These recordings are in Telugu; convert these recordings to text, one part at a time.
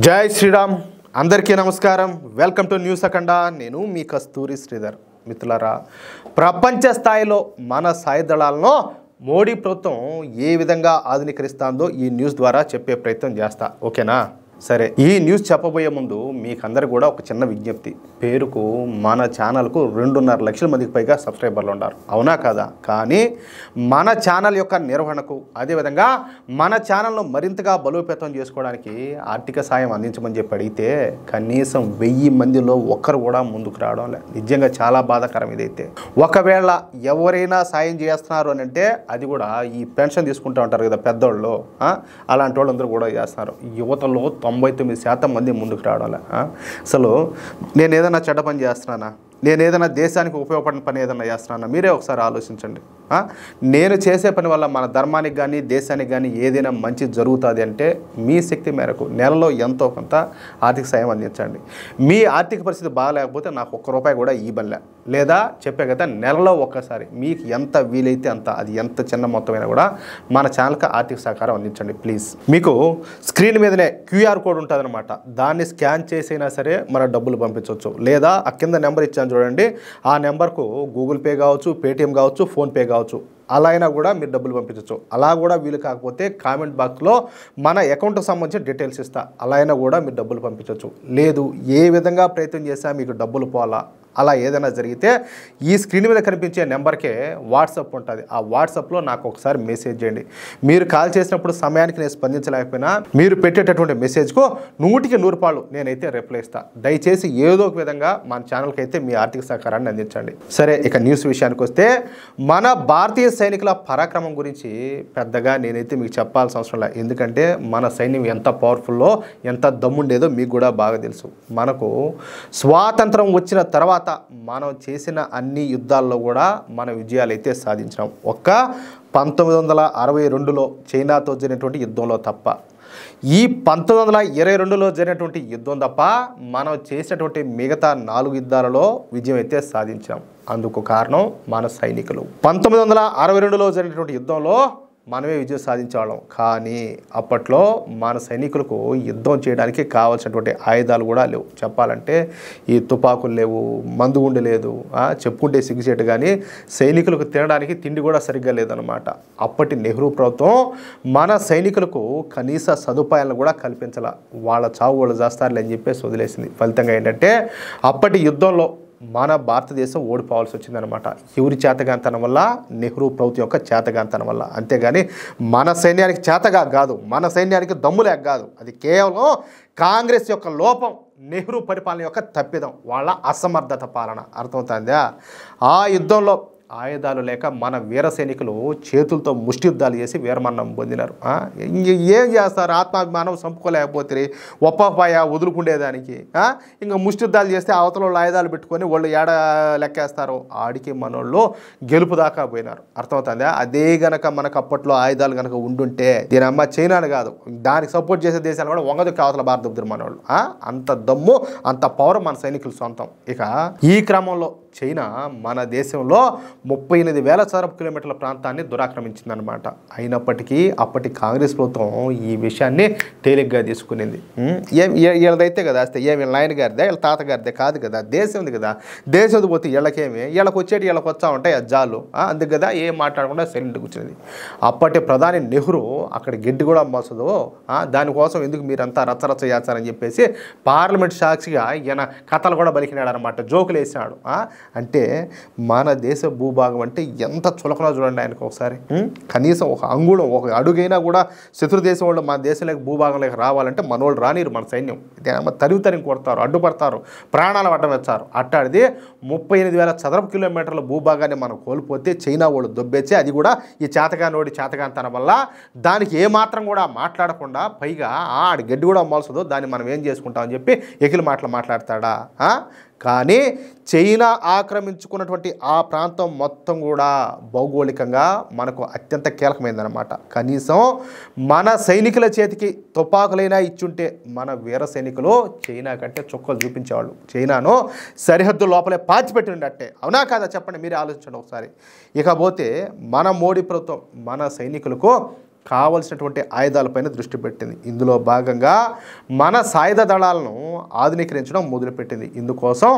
జై శ్రీరామ్ అందరికీ నమస్కారం. వెల్కమ్ టు న్యూస్ అఖండ. నేను మీ కస్తూరి శ్రీధర్. మిత్రులారా, ప్రపంచ స్థాయిలో మన సాయుధ దళాలను మోడీ ప్రభుత్వం ఏ విధంగా ఆధునీకరిస్తుందో ఈ న్యూస్ ద్వారా చెప్పే ప్రయత్నం చేస్తా. ఓకేనా? సరే, ఈ న్యూస్ చెప్పబోయే ముందు మీకందరూ కూడా ఒక చిన్న విజ్ఞప్తి. పేరుకు మన ఛానల్కు 2.5 లక్షల మందికి పైగా సబ్స్క్రైబర్లు ఉన్నారు, అవునా కాదా? కానీ మన ఛానల్ యొక్క నిర్వహణకు, అదేవిధంగా మన ఛానల్ను మరింతగా బలోపేతం చేసుకోవడానికి ఆర్థిక సాయం అందించమని చెప్పి అడిగితే కనీసం 1000 మందిలో ఒక్కరు కూడా ముందుకు రావడం లేదు. నిజంగా చాలా బాధాకరం ఇదైతే. ఒకవేళ ఎవరైనా సాయం చేస్తున్నారు అని అంటే అది కూడా ఈ పెన్షన్ తీసుకుంటూ ఉంటారు కదా పెద్దోళ్ళు, అలాంటి వాళ్ళందరూ కూడా చేస్తున్నారు. యువతలో 99% మంది ముందుకు రావడం. అసలు నేను ఏదైనా చెడ్డ పని చేస్తున్నానా, నేను ఏదైనా దేశానికి ఉపయోగపడిన పని ఏదైనా చేస్తున్నానా, మీరే ఒకసారి ఆలోచించండి. నేను చేసే పని వల్ల మన ధర్మానికి కానీ దేశానికి కానీ ఏదైనా మంచి జరుగుతుంది అంటే మీ శక్తి మేరకు నెలలో ఎంతో కొంత ఆర్థిక సాయం అందించండి. మీ ఆర్థిక పరిస్థితి బాగాలేకపోతే నాకు ₹1 కూడా ఇవ్వలే, లేదా చెప్పే కదా నెలలో ఒక్కసారి మీకు ఎంత వీలైతే అంత, అది ఎంత చిన్న మొత్తమైనా కూడా మన ఛానల్కి ఆర్థిక సహకారం అందించండి ప్లీజ్. మీకు స్క్రీన్ మీదనే QR కోడ్ ఉంటుంది అనమాట, దాన్ని స్కాన్ చేసైనా సరే మన డబ్బులు పంపించవచ్చు. లేదా ఆ కింద నెంబర్ ఇచ్చాను చూడండి, ఆ నెంబర్కు గూగుల్ పే కావచ్చు, పేటిఎం కావచ్చు, ఫోన్పే కావచ్చు, అలా అయినా కూడా మీరు డబ్బులు పంపించవచ్చు. అలా కూడా వీలు కాకపోతే కామెంట్ బాక్స్లో మన అకౌంట్కి సంబంధించిన డీటెయిల్స్ ఇస్తా, అలా అయినా కూడా మీరు డబ్బులు పంపించవచ్చు. లేదు ఏ విధంగా ప్రయత్నం చేసినా మీకు డబ్బులు పోవాలా, అలా ఏదైనా జరిగితే ఈ స్క్రీన్ మీద కనిపించే నెంబర్కే వాట్సాప్ ఉంటుంది. ఆ వాట్సాప్లో నాకు ఒకసారి మెసేజ్ చేయండి. మీరు కాల్ చేసినప్పుడు సమయానికి నేను స్పందించలేకపోయినా మీరు పెట్టేటటువంటి మెసేజ్కు 100కి 100 నేనైతే రిప్లై ఇస్తాను. దయచేసి ఏదో ఒక విధంగా మన ఛానల్కి అయితే మీ ఆర్థిక సహకారాన్ని అందించండి. సరే, ఇక న్యూస్ విషయానికి వస్తే మన భారతీయ సైనికుల పరాక్రమం గురించి పెద్దగా నేనైతే మీకు చెప్పాల్సిన అవసరం లేదు. ఎందుకంటే మన సైన్యం ఎంత పవర్ఫుల్లో, ఎంత దమ్ముండేదో మీకు కూడా బాగా తెలుసు. మనకు స్వాతంత్రం వచ్చిన తర్వాత మనం చేసిన అన్ని యుద్ధాల్లో కూడా మన విజయాలు అయితే సాధించినాం. ఒక్క 1962లో చైనాతో జరిగినటువంటి యుద్ధంలో తప్ప, ఈ 1922లో జరిగినటువంటి యుద్ధం తప్ప మనం చేసినటువంటి మిగతా 4 యుద్ధాలలో విజయం అయితే సాధించాం. అందుకు కారణం మన సైనికులు. 1962లో జరిగినటువంటి యుద్ధంలో మనమే విజయం సాధించేవాళ్ళం. కానీ అప్పట్లో మన సైనికులకు యుద్ధం చేయడానికి కావాల్సినటువంటి ఆయుధాలు కూడా లేవు. చెప్పాలంటే ఈ తుపాకులు లేవు, మందుగుండు లేదు, చెప్పుకుంటే సిగ్గుచేటు. కానీ సైనికులకు తినడానికి తిండి కూడా సరిగ్గా లేదనమాట. అప్పటి నెహ్రూ ప్రభుత్వం మన సైనికులకు కనీస సదుపాయాలను కూడా కల్పించాల. వాళ్ళ చావు వాళ్ళు చేస్తారులే అని చెప్పేసి వదిలేసింది. ఫలితంగా ఏంటంటే అప్పటి యుద్ధంలో మన భారతదేశం ఓడిపోవాల్సి వచ్చిందనమాట. ఎవరి చేతగాంతనం వల్ల? నెహ్రూ ప్రభుత్వం యొక్క చేతగాంతనం వల్ల. అంతేగాని మన సైన్యానికి చేతగా కాదు, మన సైన్యానికి దమ్ములేక కాదు. అది కేవలం కాంగ్రెస్ యొక్క లోపం, నెహ్రూ పరిపాలన యొక్క తప్పిదం, వాళ్ళ అసమర్థత పాలన. అర్థమవుతుందా? ఆ యుద్ధంలో ఆయుధాలు లేక మన వీర సైనికులు చేతులతో ముష్టి యుద్ధాలు చేసి వీరమరణం పొందినారు. ఏం చేస్తారు? ఆత్మాభిమానం చంపుకోలేకపోతే ఒప్పపాయ వదులుకుండేదానికి ఇంకా ముష్టి యుద్ధాలు చేస్తే అవతల వాళ్ళు ఆయుధాలు పెట్టుకొని వాళ్ళు ఏడ లెక్కేస్తారు. ఆడికి మనోళ్ళు గెలుపు దాకా పోయినారు. అర్థమవుతుందా? అదే గనక మనకు అప్పట్లో ఆయుధాలు కనుక ఉండుంటే దీని అమ్మ చైనాను కాదు, దానికి సపోర్ట్ చేసే దేశాలు కూడా వంగదుకి అవతల భారతదేశం మనోళ్ళు. అంత దమ్ము, అంత పవర్ మన సైనికులు సొంతం. ఇక ఈ క్రమంలో చైనా మన దేశంలో 38,000 చదరపు కిలోమీటర్ల ప్రాంతాన్ని దురాక్రమించిందనమాట. అయినప్పటికీ అప్పటి కాంగ్రెస్ ప్రభుత్వం ఈ విషయాన్ని తేలిగ్గా తీసుకునింది. వీళ్ళదైతే కదా అస్తే ఏమి నాయన గారిదే, వీళ్ళ తాతగారిదే కాదు కదా, దేశం ఉంది కదా. దేశం పోతే వీళ్ళకేమి, వీళ్ళకి వచ్చేటి వీళ్ళకి వచ్చా ఉంటాయి అజ్జాలు. అందుకు కదా ఏం మాట్లాడకుండా సైలెంట్ కూర్చున్నది. అప్పటి ప్రధాని నెహ్రూ అక్కడ గడ్డి కూడా మోసదు, దానికోసం ఎందుకు మీరంతా రచ్చరచ్చ చేస్తారని చెప్పేసి పార్లమెంట్ సాక్షిగా ఈయన కథలు కూడా బలికినాడు అనమాట, జోకులు వేసినాడు. అంటే మన దేశ భూభాగం అంటే ఎంత చులకనో చూడండి ఆయనకు ఒకసారి. కనీసం ఒక అంగుళం, ఒక అడుగైనా కూడా శత్రుదేశం వాళ్ళు మన దేశంలోకి భూభాగంలోకి రావాలంటే మనోళ్ళు రానిరు. మన సైన్యం తరిగి కొడతారు, అడ్డుపడతారు, ప్రాణాలు అడ్డం వచ్చారు. అట్టాడిది 38,000 చదరపు కిలోమీటర్ల భూభాగాన్ని మనం కోల్పోతే చైనా వాళ్ళు దొబ్బేచ్చే, అది కూడా ఈ చేతగానోడి చేతగాంతనం వల్ల. దానికి ఏమాత్రం కూడా మాట్లాడకుండా పైగా ఆడి గడ్డి కూడా మోల్సదు, దాన్ని మనం ఏం చేసుకుంటామని చెప్పి ఎకిలి మాటలు మాట్లాడతాడా? కానీ చైనా ఆక్రమించుకున్నటువంటి ఆ ప్రాంతం మొత్తం కూడా భౌగోళికంగా మనకు అత్యంత కీలకమైందనమాట. కనీసం మన సైనికుల చేతికి తుపాకులైనా ఇచ్చుంటే మన వీర సైనికులు చైనా కంటే చుక్కలు చూపించేవాళ్ళు. చైనాను సరిహద్దు లోపలే పాచిపెట్టినట్టే. అవునా కాదా చెప్పండి, మీరే ఆలోచించండి ఒకసారి. ఇకపోతే మన మోడీ ప్రభుత్వం మన సైనికులకు కావలసినటువంటి ఆయుధాలపైన దృష్టి పెట్టింది. ఇందులో భాగంగా మన సాయుధ దళాలను ఆధునీకరించడం మొదలుపెట్టింది. ఇందుకోసం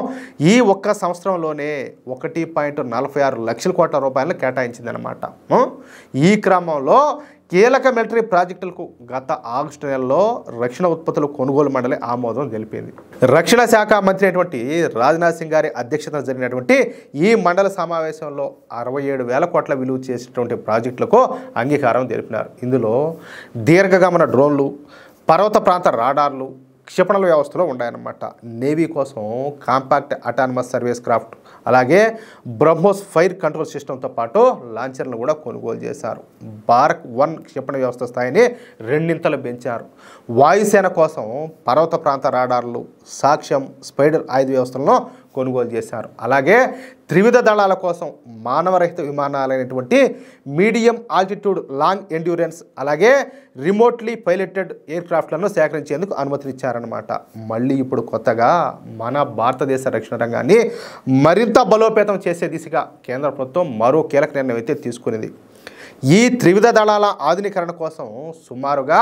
ఈ ఒక్క సంవత్సరంలోనే 1.46 లక్షల కోట్ల రూపాయలను కేటాయించిందనమాట. ఈ క్రమంలో కీలక మిలిటరీ ప్రాజెక్టులకు గత ఆగస్టు నెలలో రక్షణ ఉత్పత్తుల కొనుగోలు మండలి ఆమోదం తెలిపింది. రక్షణ శాఖ మంత్రి అయినటువంటి రాజ్నాథ్ సింగ్ గారి అధ్యక్షతన జరిగినటువంటి ఈ మండలి సమావేశంలో 67,000 కోట్ల విలువ చేసినటువంటి ప్రాజెక్టులకు అంగీకారం తెలిపినారు. ఇందులో దీర్ఘగమన డ్రోన్లు, పర్వత ప్రాంత రాడార్లు, క్షిపణుల వ్యవస్థలో ఉన్నాయన్నమాట. నేవీ కోసం కాంపాక్ట్ అటానమస్ సర్వీస్ క్రాఫ్ట్, అలాగే బ్రహ్మోస్ ఫైర్ కంట్రోల్ సిస్టంతో పాటు లాంచర్లను కూడా కొనుగోలు చేశారు. బారక్ 1 క్షిపణి వ్యవస్థ స్థాయిని 2 పెంచారు. వాయుసేన కోసం పర్వత ప్రాంత రాడార్లు, సాక్ష్యం, స్పైడర్ ఆయుధ వ్యవస్థలను కొనుగోలు చేశారు. అలాగే త్రివిధ దళాల కోసం మానవరహిత విమానాలైనటువంటి మీడియం ఆల్టిట్యూడ్ లాంగ్ ఎండ్యూరెన్స్, అలాగే రిమోట్లీ పైలటెడ్ ఎయిర్ క్రాఫ్ట్లను సేకరించేందుకు అనుమతినిచ్చారనమాట. మళ్ళీ ఇప్పుడు కొత్తగా మన భారతదేశ రక్షణ రంగాన్ని మరింత బలోపేతం చేసే దిశగా కేంద్ర ప్రభుత్వం మరో కీలక నిర్ణయం అయితే తీసుకునింది. ఈ త్రివిధ దళాల ఆధునీకరణ కోసం సుమారుగా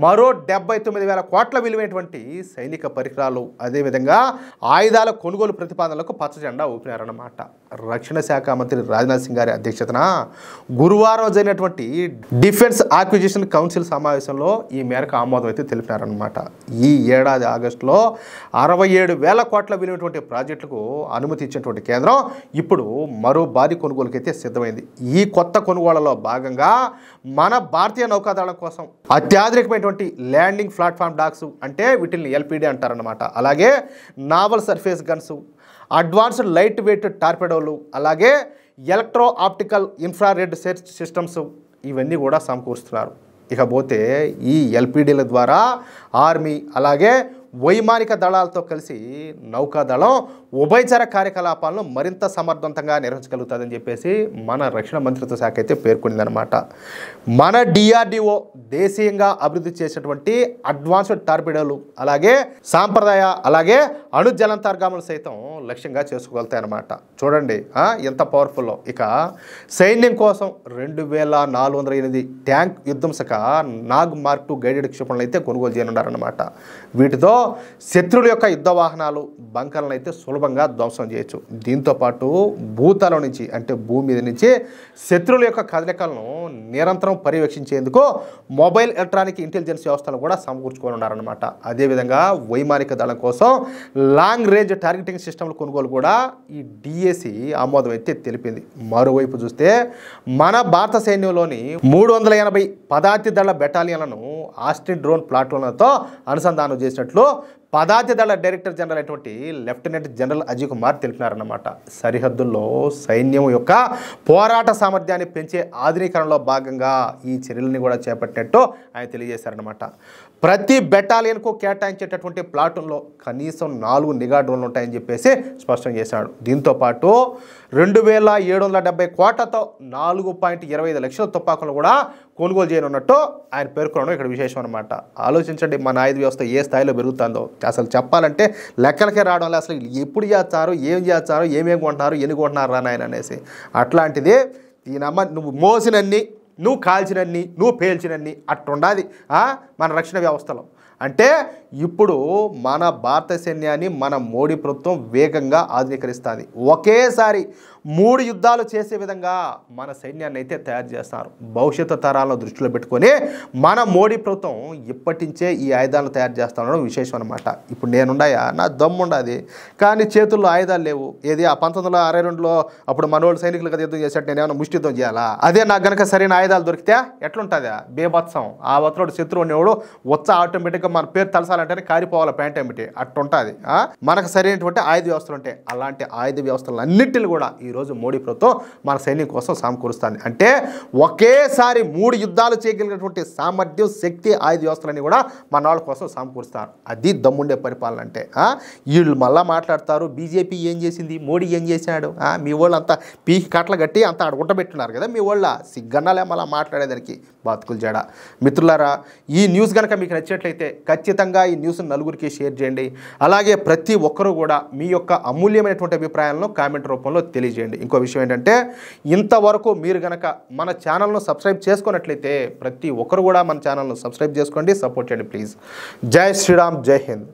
మరో 79,000 కోట్ల విలువైనటువంటి సైనిక పరికరాలు, అదేవిధంగా ఆయుధాల కొనుగోలు ప్రతిపాదనలకు పచ్చజెండా ఊపినారన్నమాట. రక్షణ శాఖ మంత్రి రాజ్నాథ్ సింగ్ గారి అధ్యక్షతన గురువారం జరిగినటువంటి డిఫెన్స్ అక్విజిషన్ కౌన్సిల్ సమావేశంలో ఈ మేరకు ఆమోదం అయితే తెలిపినారన్నమాట. ఈ ఏడాది ఆగస్టులో 67,000 కోట్ల విలువైనటువంటి ప్రాజెక్టులకు అనుమతి ఇచ్చినటువంటి కేంద్రం ఇప్పుడు మరో భారీ కొనుగోలుకైతే సిద్ధమైంది. ఈ కొత్త కొనుగోళ్లలో భాగంగా మన భారతీయ నౌకాదళం కోసం అత్యాధునికమైనటువంటి ల్యాండింగ్ ప్లాట్ఫామ్ డాక్స్, అంటే వీటిని ఎల్పిడి అంటారనమాట, అలాగే naval surface guns, advanced light weight టార్పెడోలు, అలాగే electro optical infrared search systems, ఇవన్నీ కూడా సమకూరుస్తున్నారు. ఇకపోతే ఈ ఎల్పిడిల ద్వారా ఆర్మీ, అలాగే వైమానిక దళాలతో కలిసి నౌకాదళం ఉభయచర కార్యకలాపాలను మరింత సమర్థవంతంగా నిర్వహించగలుగుతుందని చెప్పేసి మన రక్షణ మంత్రిత్వ శాఖ అయితే పేర్కొనిందనమాట. మన డిఆర్డిఓ దేశీయంగా అభివృద్ధి చేసినటువంటి అడ్వాన్స్డ్ టార్పిడోలు, అలాగే సాంప్రదాయ, అలాగే అణు జలంతర్గాములు సైతం లక్ష్యంగా చేసుకోగలుగుతాయన్నమాట. చూడండి ఎంత పవర్ఫుల్లో. ఇక సైన్యం కోసం 2,408 ట్యాంక్ యుద్ధంసక నాగ్ మార్క్ 2 గైడెడ్ క్షిపణులు అయితే కొనుగోలు చేయనున్నారన్నమాట. వీటితో శత్రువుల యొక్క యుద్ధ వాహనాలు, బంకర్లను అయితే సులభంగా ధ్వంసం చేయొచ్చు. దీంతోపాటు భూతలం నుంచి, అంటే భూమి మీద నుంచి శత్రువుల యొక్క కదలికలను నిరంతరం పర్యవేక్షించేందుకు మొబైల్ ఎలక్ట్రానిక్ ఇంటెలిజెన్స్ వ్యవస్థను కూడా సమకూర్చుకొని ఉన్నారన్నమాట. అదేవిధంగా వైమానిక దళం కోసం లాంగ్ రేంజ్ టార్గెటింగ్ సిస్టమ్ల కొనుగోలు కూడా ఈ డిఏసి ఆమోదం అయితే తెలిపింది. మరోవైపు చూస్తే మన భారత సైన్యంలోని 380 పదాతి దళ బెటాలియన్లను ఆస్టిన్ డ్రోన్ ప్లాటూన్లతో అనుసంధానం చేసినట్లు పదాతి దళ డైరెక్టర్ జనరల్ అయినటువంటి లెఫ్టినెంట్ జనరల్ అజయ్ కుమార్ తెలిపినారన్నమాట. సరిహద్దుల్లో సైన్యం యొక్క పోరాట సామర్థ్యాన్ని పెంచే ఆధునీకరణలో భాగంగా ఈ చర్యలని కూడా చేపట్టినట్టు ఆయన తెలియజేశారన్నమాట. ప్రతి బెటాలియన్కు కేటాయించేటటువంటి ప్లాటూన్లో కనీసం 4 నిఘా డ్రోన్లు ఉంటాయని చెప్పేసి స్పష్టం చేశాడు. దీంతోపాటు 2,770 కోట్లతో 4.25 లక్షల తుపాకులను కూడా కొనుగోలు చేయనున్నట్టు ఆయన పేర్కొనడం ఇక్కడ విశేషం అనమాట. ఆలోచించండి మన ఆయుధ వ్యవస్థ ఏ స్థాయిలో పెరుగుతుందో. అసలు చెప్పాలంటే లెక్కలకే రావడంలో అసలు ఎప్పుడు చేస్తారు, ఏం చేస్తారు, ఏమేమి కొంటున్నారు, ఎన్ని కొంటున్నారు రా నాయన అనేసి. అట్లాంటిది ఈయనమ్మ నువ్వు మోసినన్ని, నువ్వు కాల్చినన్ని, నువ్వు పేల్చినన్ని అట్టుండాది మన రక్షణ వ్యవస్థలో. అంటే ఇప్పుడు మన భారత సైన్యాన్ని మన మోడీ ప్రభుత్వం వేగంగా ఆధునీకరిస్తుంది. ఒకేసారి 3 యుద్ధాలు చేసే విధంగా మన సైన్యాన్ని అయితే తయారు చేస్తున్నారు. భవిష్యత్తు తరాలను దృష్టిలో పెట్టుకొని మన మోడీ ప్రభుత్వం ఇప్పటించే ఈ ఆయుధాలను తయారు చేస్తానడం విశేషం అనమాట. ఇప్పుడు నేనుండాయా, నా దమ్ముండది, కానీ చేతుల్లో ఆయుధాలు లేవు. ఏది ఆ 1962లో అప్పుడు మనోళ్ళు సైనికులు కదా యుద్ధం చేసేట్టు నేను ఏమైనా ముష్టి యుద్ధం చేయాలా? అదే నాకు గనక సరైన ఆయుధాలు దొరికితే ఎట్లుంటుందా? బేభత్సం. ఆ ఒత్తడు శత్రువు అనేవాడు వచ్చ ఆటోమేటిక్గా మన పేరు తలసాలంటేనే కారిపోవాలి ప్యాంట్ ఏమిటి అట్టుంటుంది. మనకు సరైనటువంటి ఆయుధ వ్యవస్థలు ఉంటాయి. అలాంటి ఆయుధ వ్యవస్థలు అన్నింటిని కూడా ఈరోజు మోడీ ప్రభుత్వం మన సైన్యం కోసం సమకూరుస్తుంది. అంటే ఒకేసారి 3 యుద్ధాలు చేయగలిగినటువంటి సామర్థ్యం, శక్తి, ఆయుధ వ్యవస్థలన్నీ కూడా మన వాళ్ళ కోసం సమకూరుస్తారు. అది దమ్ముండే పరిపాలన అంటే. వీళ్ళు మళ్ళీ మాట్లాడతారు బీజేపీ ఏం చేసింది, మోడీ ఏం చేశాడు, మీ వాళ్ళు అంతా పీకి కట్టలు కట్టి అంతా ఆడ ఉట్టబెట్టున్నారు కదా, మీ వాళ్ళ సిగ్గన్నాలే మళ్ళీ మాట్లాడేదానికి బతుకులు జడ. మిత్రులారా, ఈ న్యూస్ కనుక మీకు నచ్చినట్లయితే ఖచ్చితంగా ఈ న్యూస్ నలుగురికి షేర్ చేయండి. అలాగే ప్రతి ఒక్కరూ కూడా మీ యొక్క అమూల్యమైనటువంటి అభిప్రాయాలను కామెంట్ రూపంలో తెలియజేయండి. ఇంకో విషయం ఏంటంటే, ఇంతవరకు మీరు కనుక మన ఛానల్ను సబ్స్క్రైబ్ చేసుకున్నట్లయితే ప్రతి ఒక్కరు కూడా మన ఛానల్ను సబ్స్క్రైబ్ చేసుకోండి, సపోర్ట్ చేయండి ప్లీజ్. జై శ్రీరామ్, జై హింద్.